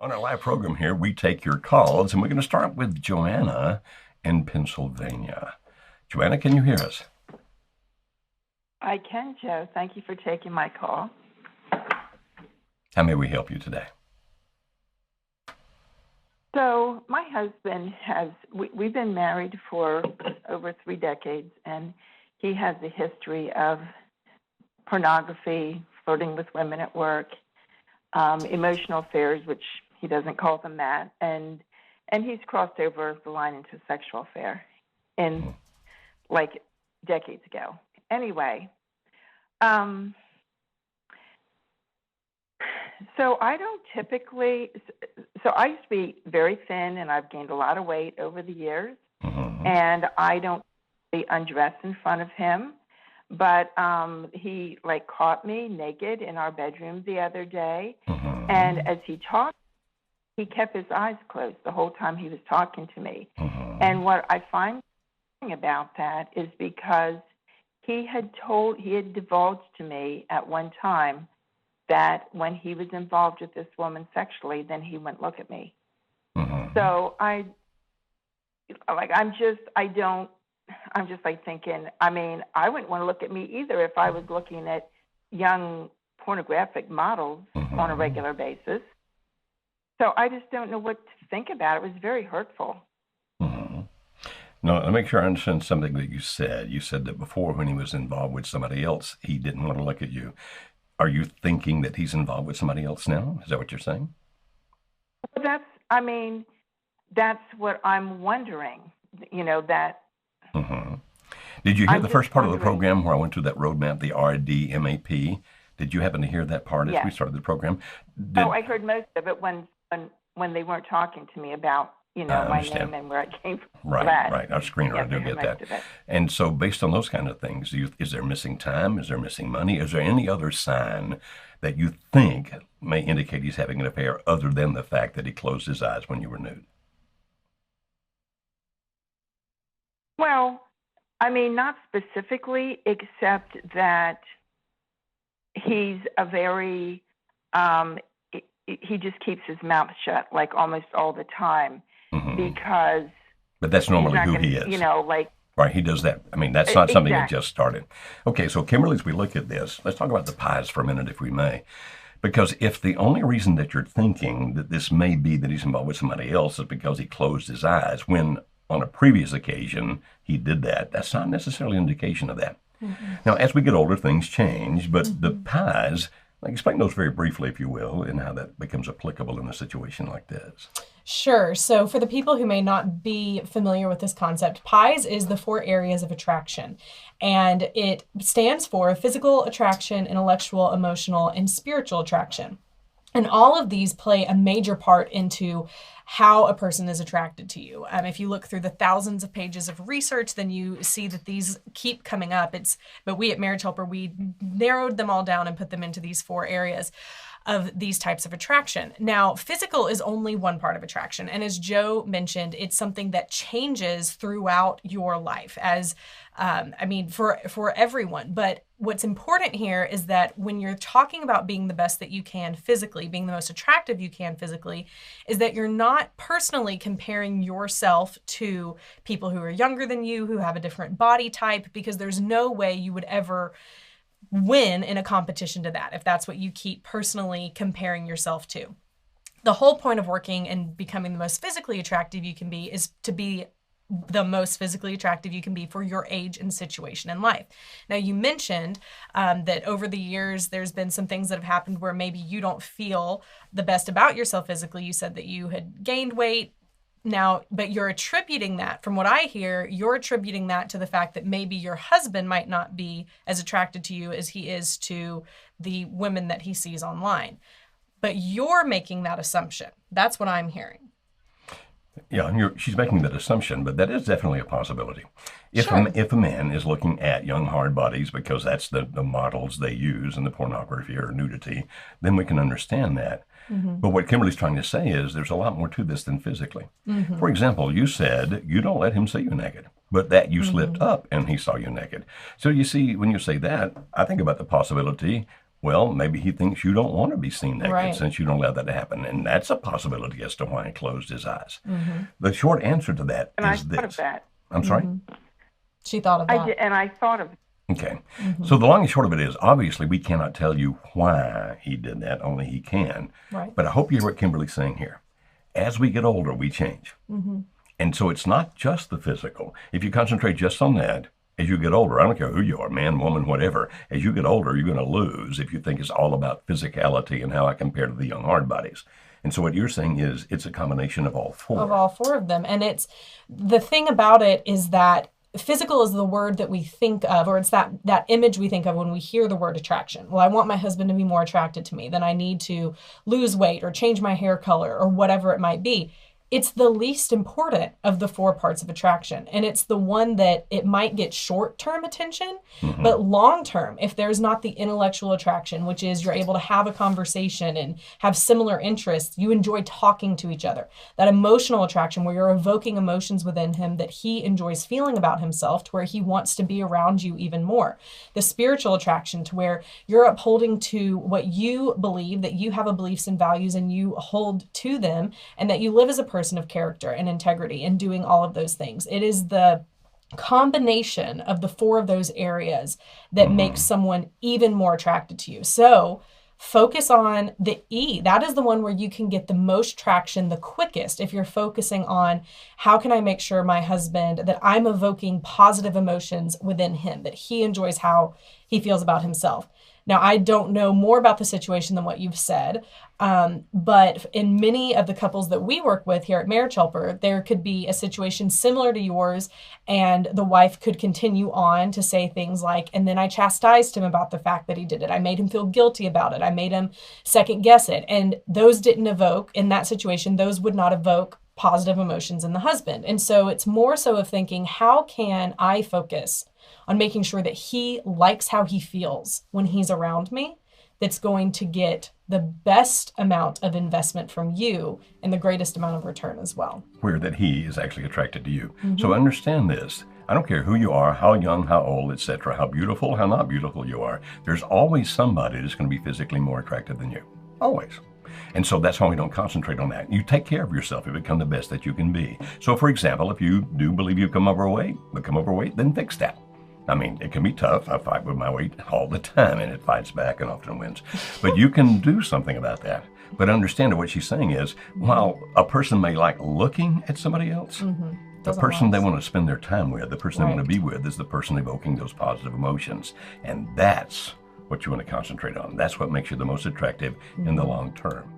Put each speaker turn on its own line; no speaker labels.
On our live program here, we take your calls, and we're going to start with Joanna in Pennsylvania. Joanna, can you hear us?
I can, Joe. Thank you for taking my call.
How may we help you today?
So my husband we've been married for over 3 decades, and he has a history of pornography, flirting with women at work, emotional affairs, which he doesn't call them that, and he's crossed over the line into a sexual affair in like decades ago. Anyway, so I don't typically. So I used to be very thin, and I've gained a lot of weight over the years, and I don't really undress in front of him. But he caught me naked in our bedroom the other day, and as he talked, he kept his eyes closed the whole time he was talking to me. And what I find about that is because he had divulged to me at one time that when he was involved with this woman sexually, then he wouldn't look at me. So I'm just thinking, I mean, I wouldn't want to look at me either if I was looking at young pornographic models on a regular basis. So I just don't know what to think about. It was very hurtful.
Now, let me make sure I understand something that you said. You said that before, when he was involved with somebody else, he didn't want to look at you. Are you thinking that he's involved with somebody else now? Is that what you're saying?
That's what I'm wondering, that.
Did you hear the first part of the program where I went through that roadmap, the RDMAP? Did you happen to hear that part as we started the program?
I heard most of it when they weren't talking to me about, my name and where I came from.
Right. Our screener, I do get that. And so based on those kind of things, is there missing time? Is there missing money? Is there any other sign that you think may indicate he's having an affair other than the fact that he closed his eyes when you were nude?
Well, I mean, not specifically, except that he's a very, he just keeps his mouth shut like almost all the time because.
But that's normally who he is. Right, he does that. I mean, that's not something that just started. Okay, so Kimberly, as we look at this, let's talk about the pies for a minute, if we may. Because if the only reason that you're thinking that this may be that he's involved with somebody else is because he closed his eyes when on a previous occasion he did that, that's not necessarily an indication of that. Now, as we get older, things change, but the pies, explain those very briefly, if you will, and how that becomes applicable in a situation like this.
Sure. So for the people who may not be familiar with this concept, PIES is the 4 areas of attraction, and it stands for physical attraction, intellectual, emotional, and spiritual attraction. And all of these play a major part into how a person is attracted to you. If you look through the thousands of pages of research, then you see that these keep coming up. But we at Marriage Helper, we narrowed them all down and put them into these 4 areas of these types of attraction. Now, physical is only one part of attraction. And as Joe mentioned, it's something that changes throughout your life for everyone. But what's important here is that when you're talking about being the best that you can physically, being the most attractive you can physically, is that you're not personally comparing yourself to people who are younger than you, who have a different body type, because there's no way you would ever win in a competition to that if that's what you keep personally comparing yourself to. The whole point of working and becoming the most physically attractive you can be is to be the most physically attractive you can be for your age and situation in life. Now, you mentioned that over the years, there's been some things that have happened where maybe you don't feel the best about yourself physically. You said that you had gained weight. Now, but you're attributing that, from what I hear, you're attributing that to the fact that maybe your husband might not be as attracted to you as he is to the women that he sees online. But you're making that assumption. That's what I'm hearing.
Yeah, and she's making that assumption, but that is definitely a possibility. If a man is looking at young hard bodies because that's the models they use in the pornography or nudity, then we can understand that. But what Kimberly's trying to say is there's a lot more to this than physically. For example, you said you don't let him see you naked, but that you slipped up and he saw you naked. So you see, when you say that, I think about the possibility Well, maybe he thinks you don't want to be seen naked
Right.
since you don't allow that to happen. And that's a possibility as to why he closed his eyes.
Mm-hmm.
The short answer to that
And
is
I thought
this.
of that.
I'm sorry?
Mm-hmm. She thought of that.
I did, and I thought of
Okay. So the long and short of it is, obviously, we cannot tell you why he did that. Only he can.
Right.
But I hope you hear what Kimberly's saying here. As we get older, we change.
Mm-hmm.
And so it's not just the physical. If you concentrate just on that, as you get older, I don't care who you are, man, woman, whatever, as you get older, you're going to lose if you think it's all about physicality and how I compare to the young hard bodies. And so what you're saying is it's a combination of all four.
Of all four of them. And it's the thing about it is that physical is the word that we think of, or it's that image we think of when we hear the word attraction. Well, I want my husband to be more attracted to me, then I need to lose weight or change my hair color or whatever it might be. It's the least important of the four parts of attraction. And it's the one that it might get short-term attention, but long-term, if there's not the intellectual attraction, which is you're able to have a conversation and have similar interests, you enjoy talking to each other. That emotional attraction where you're evoking emotions within him that he enjoys feeling about himself to where he wants to be around you even more. The spiritual attraction to where you're upholding to what you believe, that you have a beliefs and values and you hold to them, and that you live as a person of character and integrity and doing all of those things. It is the combination of the four of those areas that makes someone even more attracted to you. So focus on the E. That is the one where you can get the most traction the quickest if you're focusing on how can I make sure my husband, that I'm evoking positive emotions within him, that he enjoys how he feels about himself. Now, I don't know more about the situation than what you've said, but in many of the couples that we work with here at Marriage Helper, there could be a situation similar to yours, and the wife could continue on to say things like, and then I chastised him about the fact that he did it. I made him feel guilty about it. I made him second guess it. And those didn't evoke, in that situation, those would not evoke positive emotions in the husband. And so it's more so of thinking, how can I focus on making sure that he likes how he feels when he's around me, that's going to get the best amount of investment from you and the greatest amount of return as well.
Where that he is actually attracted to you. So understand this. I don't care who you are, how young, how old, etc., how beautiful, how not beautiful you are. There's always somebody that's going to be physically more attractive than you. Always. And so that's why we don't concentrate on that. You take care of yourself. You become the best that you can be. So, for example, if you do believe you've become overweight, then fix that. I mean, it can be tough. I fight with my weight all the time, and it fights back and often wins. But you can do something about that. But understand that what she's saying is, while a person may like looking at somebody else, the person they want to spend their time with, the person they want to be with, is the person evoking those positive emotions. And that's what you want to concentrate on. That's what makes you the most attractive in the long term.